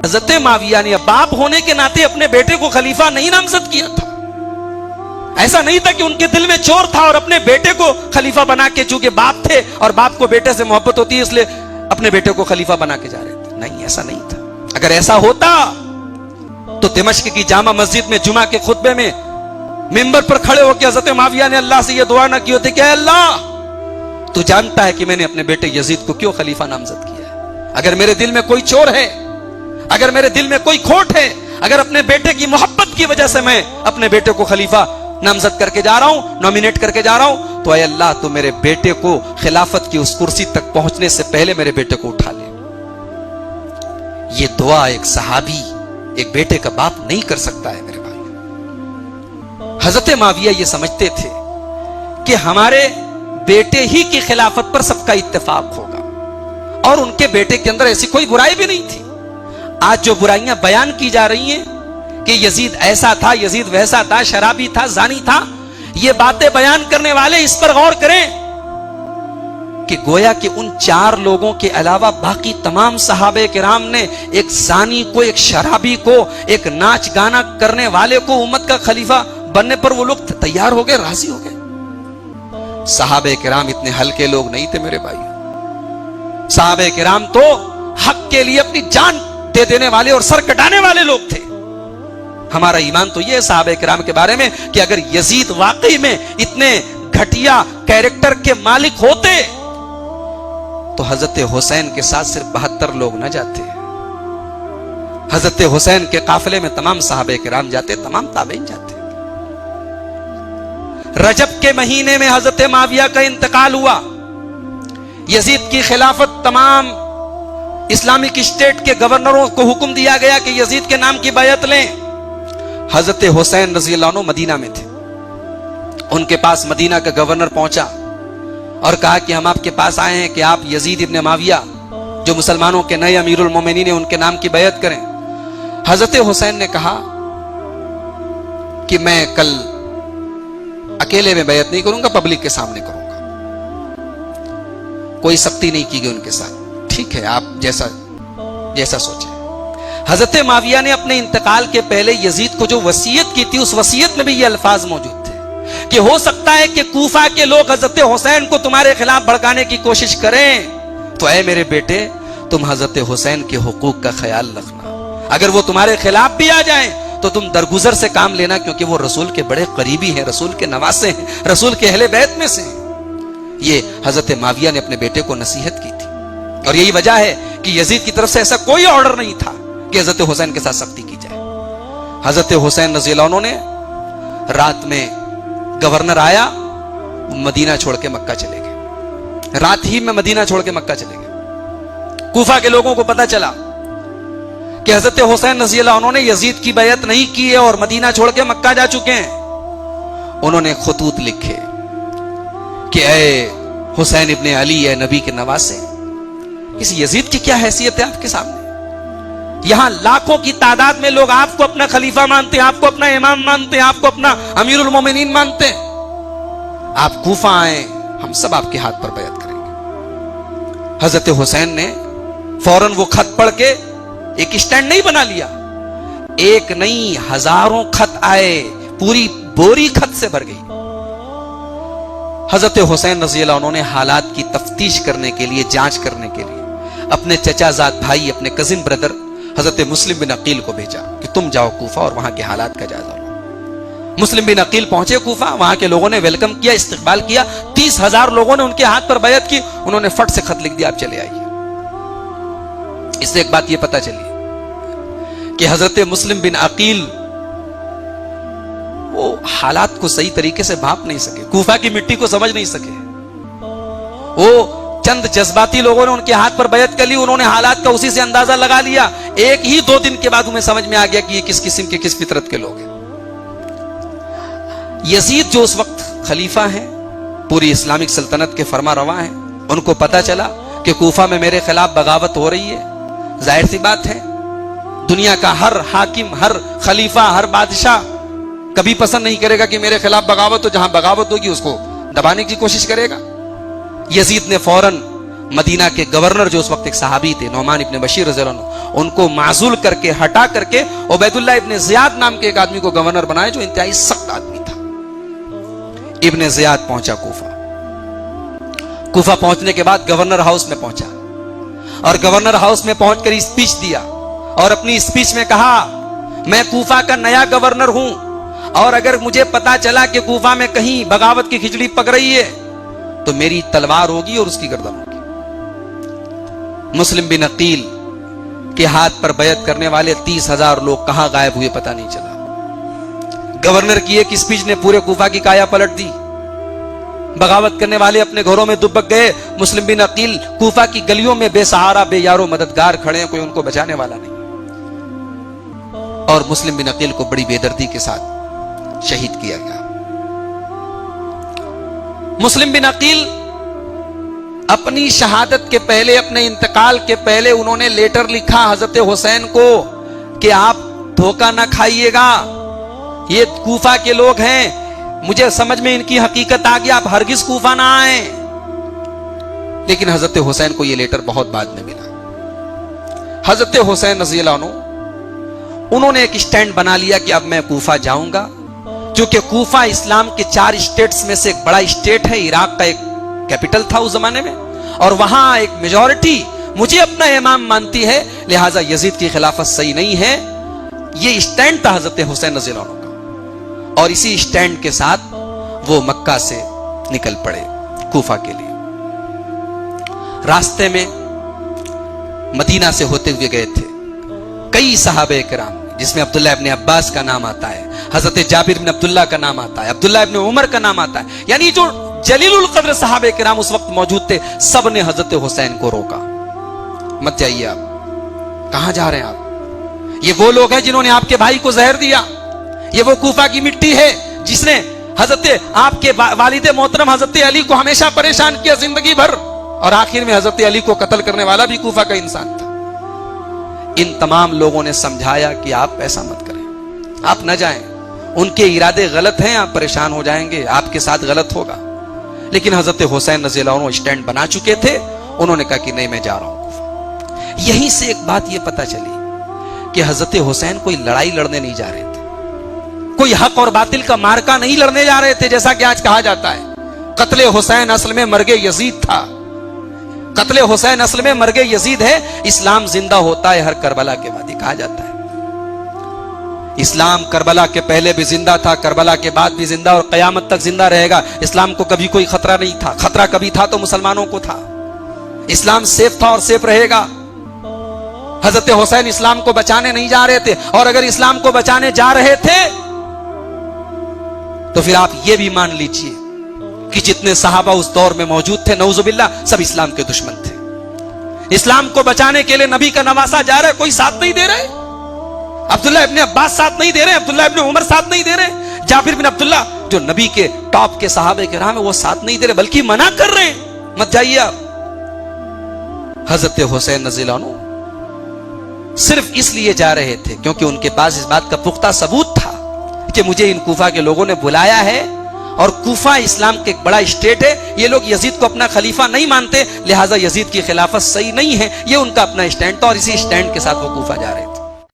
हजरत माविया ने बाप होने के नाते अपने बेटे को खलीफा नहीं नामजद किया था। ऐसा नहीं था कि उनके दिल में चोर था और अपने बेटे को खलीफा बना के, चूंकि बाप थे और बाप को बेटे से मोहब्बत होती है इसलिए अपने बेटे को खलीफा बना के जा रहे थे। नहीं, ऐसा नहीं था। अगर ऐसा होता तो दिमश्क की जामा मस्जिद में जुमा के खुतबे में मिंबर पर खड़े होकर हजरत माविया ने अल्लाह से यह दुआ ना की होती कि अल्लाह, तू जानता है कि मैंने अपने बेटे यजीद को क्यों खलीफा नामजद किया है। अगर मेरे दिल में कोई चोर है, अगर मेरे दिल में कोई खोट है, अगर अपने बेटे की मोहब्बत की वजह से मैं अपने बेटे को खलीफा नामजद करके जा रहा हूं, नॉमिनेट करके जा रहा हूं, तो ऐ अल्लाह तू मेरे बेटे को खिलाफत की उस कुर्सी तक पहुंचने से पहले मेरे बेटे को उठा ले। ये दुआ एक सहाबी, एक बेटे का बाप नहीं कर सकता है मेरे भाई। हजरत माविया ये समझते थे कि हमारे बेटे ही की खिलाफत पर सबका इत्तेफाक होगा और उनके बेटे के अंदर ऐसी कोई बुराई भी नहीं थी। आज जो बुराइयां बयान की जा रही हैं कि यजीद ऐसा था, यजीद वैसा था, शराबी था, जानी था, ये बातें बयान करने वाले इस पर गौर करें कि गोया कि उन 4 लोगों के अलावा बाकी तमाम सहाबे किराम ने एक जानी को, एक शराबी को, एक नाच गाना करने वाले को उम्मत का खलीफा बनने पर वो लोग तैयार हो गए, राजी हो गए। सहाबे किराम इतने हल्के लोग नहीं थे मेरे भाई। सहाबे किराम तो हक के लिए अपनी जान दे देने वाले और सर कटाने वाले लोग थे। हमारा ईमान तो यह है सहाबे किराम के बारे में कि अगर यजीद वाकई में इतने घटिया कैरेक्टर के मालिक होते तो हजरत हुसैन के साथ सिर्फ 72 लोग न जाते। हजरत हुसैन के काफिले में तमाम सहाबे किराम जाते, तमाम ताबईन जाते। रजब के महीने में हजरत माविया का इंतकाल हुआ। यजीद की खिलाफत तमाम इस्लामिक स्टेट के गवर्नरों को हुक्म दिया गया कि यजीद के नाम की बैयत लें। हजरत हुसैन रजी अल्लाह अन्हु मदीना में थे। उनके पास मदीना का गवर्नर पहुंचा और कहा कि हम आपके पास आए हैं कि आप यजीद इब्ने माविया जो मुसलमानों के नए अमीरुल मोमिनीन हैं उनके नाम की बैयत करें। हजरत हुसैन ने कहा कि मैं कल अकेले में बैयत नहीं करूंगा, पब्लिक के सामने करूंगा। कोई सख्ती नहीं की गई उनके साथ। ठीक है, आप जैसा सोचे। हजरत माविया ने अपने इंतकाल के पहले यजीद को जो वसीयत की थी, उस वसीयत में भी ये अल्फाज मौजूद थे कि हो सकता है कि कूफा के लोग हजरत हुसैन को तुम्हारे खिलाफ भड़काने की कोशिश करें, तो ऐ मेरे बेटे तुम हजरत हुसैन के हुकूक का ख्याल रखना। अगर वो तुम्हारे खिलाफ भी आ जाएं तो तुम दरगुजर से काम लेना, क्योंकि वो रसूल के बड़े करीबी हैं, रसूल के नवासे हैं, रसूल के अहले बैत में से हैं। ये हजरत माविया ने अपने बेटे को नसीहत की थी और यही वजह है कि यजीद की तरफ से ऐसा कोई ऑर्डर नहीं था कि हजरत हुसैन के साथ सख्ती की जाए। हजरत हुसैन रज़ी अल्लाह अन्हु ने रात में गवर्नर आया, मदीना छोड़ के मक्का चले गए। रात ही में मदीना छोड़ के मक्का चले गए। कूफा के लोगों को पता चला कि हजरत हुसैन रज़ी अल्लाह अन्हु ने यजीद की बैयत नहीं की है और मदीना छोड़ के मक्का जा चुके हैं। उन्होंने खुतूत लिखे कि ऐ हुसैन इब्ने अली, ऐ नबी के नवासे, इस यजीद की क्या हैसियत है आपके सामने? यहां लाखों की तादाद में लोग आपको अपना खलीफा मानते हैं, आपको अपना इमाम मानते हैं, आपको अपना अमीरुल मोमिनीन मानते हैं। आप कूफा आए, हम सब आपके हाथ पर बैत करेंगे। हजरत हुसैन ने फौरन वो खत पढ़ के एक स्टैंड नहीं बना लिया, एक नहीं हजारों खत आए, पूरी बोरी खत से भर गई। हजरत हुसैन रज़ी अल्लाह अन्हु ने हालात की तफ्तीश करने के लिए, जांच करने के लिए अपने चचाजाद भाई, अपने कजिन ब्रदर हजरत मुस्लिम बिन अकील को भेजा कि तुम जाओ कूफा और वहां के हालात का जायजा लो। मुस्लिम बिन अकील पहुंचे कूफा, वहां के लोगों ने वेलकम किया, इस्तकबाल किया। 30,000 लोगों ने उनके हाथ पर बैयत की। उन्होंने फट से खत लिख दिया, आप चले आइए। इससे एक बात यह पता चली कि हजरत मुस्लिम बिन अकील वो हालात को सही तरीके से भाप नहीं सके, कूफा की मिट्टी को समझ नहीं सके। वो चंद जज्बाती लोगों ने उनके हाथ पर बैयत कर ली, उन्होंने हालात का उसी से अंदाजा लगा लिया। एक ही 2 दिन के बाद उन्हें समझ में आ गया कि ये किस किस्म के, किस फितरत के लोग हैं। यजीद जो उस वक्त खलीफा हैं, पूरी इस्लामिक सल्तनत के फरमा रवा हैं, उनको पता चला कि कूफा में मेरे खिलाफ बगावत हो रही है। जाहिर सी बात है, दुनिया का हर हाकिम, हर खलीफा, हर बादशाह कभी पसंद नहीं करेगा कि मेरे खिलाफ बगावत हो। जहां बगावत होगी उसको दबाने की कोशिश करेगा। यजीद ने फौरन मदीना के गवर्नर जो उस वक्त एक सहाबी थे नौमान इब्न बशीर रज़ियल्लाहु अन्हु, उनको माजूल करके हटा करके उबैदुल्लाह इब्न ज़ियाद नाम के एक आदमी को गवर्नर बनाया जो इंतहाई सख्त आदमी था। इब्न ज़ियाद पहुंचा कूफा पहुंचने के बाद गवर्नर हाउस में पहुंचा और गवर्नर हाउस में पहुंचकर स्पीच दिया और अपनी स्पीच में कहा, मैं कूफा का नया गवर्नर हूं और अगर मुझे पता चला कि कूफा में कहीं बगावत की खिचड़ी पक रही है तो मेरी तलवार होगी और उसकी गर्दन होगी। मुस्लिम बिन अकील के हाथ पर बैत करने वाले 30,000 लोग कहां गायब हुए पता नहीं चला। गवर्नर की एक स्पीच ने पूरे कूफा की काया पलट दी। बगावत करने वाले अपने घरों में दुबक गए। मुस्लिम बिन अकील कूफा की गलियों में बेसहारा बेयारो मददगार खड़े हैं, कोई उनको बचाने वाला नहीं। और मुस्लिम बिन अकील को बड़ी बेदर्दी के साथ शहीद किया गया। मुस्लिम बिन अकील अपनी शहादत के पहले, अपने इंतकाल के पहले उन्होंने लेटर लिखा हजरत हुसैन को कि आप धोखा ना खाइएगा, ये कूफा के लोग हैं, मुझे समझ में इनकी हकीकत आ गई, आप हरगिज कूफा ना आए। लेकिन हजरत हुसैन को यह लेटर बहुत बाद में मिला। हजरत हुसैन रज़ियल्लाहु अन्हु उन्होंने एक स्टैंड बना लिया कि अब मैं कूफा जाऊंगा, क्योंकि कूफा इस्लाम के 4 स्टेट्स में से एक बड़ा स्टेट है, इराक का एक कैपिटल था उस जमाने में, और वहां एक मेजॉरिटी मुझे अपना इमाम मानती है, लिहाजा यजीद की खिलाफत सही नहीं है। यह स्टैंड था हजरत हुसैन रज़ियल्लाहु अन्हु का, और इसी स्टैंड के साथ वो मक्का से निकल पड़े कूफा के लिए। रास्ते में मदीना से होते हुए गए थे कई सहाबे किराम, जिसमें अब्दुल्लाह इब्न अब्बास का नाम आता है, हजरत जाबिर इब्न अब्दुल्लाह का नाम आता है, अब्दुल्लाह इब्न उमर का नाम आता है, यानी जो जलीलुल कद्र सहाबे किराम उस वक्त मौजूद थे, सब ने हजरत हुसैन को रोका, मत जाइए, आप कहां जा रहे हैं आप? ये वो लोग हैं जिन्होंने आपके भाई को जहर दिया, ये वो कूफा की मिट्टी है जिसने हजरत आपके वालिद मोहतरम हजरत अली को हमेशा परेशान किया जिंदगी भर, और आखिर में हजरत अली को कत्ल करने वाला भी कूफा का इंसान था। इन तमाम लोगों ने समझाया कि आप ऐसा मत करें, आप न जाएं, उनके इरादे गलत हैं, आप परेशान हो जाएंगे, आपके साथ गलत होगा। लेकिन हजरत हुसैन रज़ियल्लाहु अन्हु स्टैंड बना चुके थे, उन्होंने कहा कि नहीं, मैं जा रहा हूं। यहीं से एक बात यह पता चली कि हजरत हुसैन कोई लड़ाई लड़ने नहीं जा रहे थे, कोई हक और बातिल का मार्का नहीं लड़ने जा रहे थे, जैसा कि आज कहा जाता है कत्ले हुसैन असल में मर्गे यजीद था। कत्ले हुसैन असल में मर्गे यजीद है, इस्लाम जिंदा होता है हर करबला के बाद, कहा जाता है। इस्लाम करबला के पहले भी जिंदा था, करबला के बाद भी जिंदा, और कयामत तक जिंदा रहेगा। इस्लाम को कभी कोई खतरा नहीं था, खतरा कभी था तो मुसलमानों को था। इस्लाम सेफ था और सेफ रहेगा। हजरत हुसैन इस्लाम को बचाने नहीं जा रहे थे, और अगर इस्लाम को बचाने जा रहे थे तो फिर आप ये भी मान लीजिए कि जितने सहाबा उस दौर में मौजूद थे, नऊजुबिल्लाह, सब इस्लाम के दुश्मन थे। इस्लाम को बचाने के लिए नबी का नवासा जा रहा है, कोई साथ नहीं दे रहे। अब्दुल्लाह इब्न अब्बास साथ नहीं दे रहे, अब्दुल्लाह इब्न उमर साथ नहीं दे रहे, जाबिर बिन अब्दुल्लाह जो नबी के टॉप के सहाबे के राम है वो साथ नहीं दे रहे, बल्कि मना कर रहे हैं, मत जाइए आप। हजरत हुसैन रज़ियल्लाहु अन्हु सिर्फ इसलिए जा रहे थे क्योंकि उनके पास इस बात का पुख्ता सबूत था कि मुझे इन कूफा के लोगों ने बुलाया है, और कूफा इस्लाम के एक बड़ा स्टेट है, ये लोग यजीद को अपना खलीफा नहीं मानते, लिहाजा यजीद की खिलाफत सही नहीं है, ये उनका अपना स्टैंड था, और इसी स्टैंड के साथ वो कूफा जा रहे थे।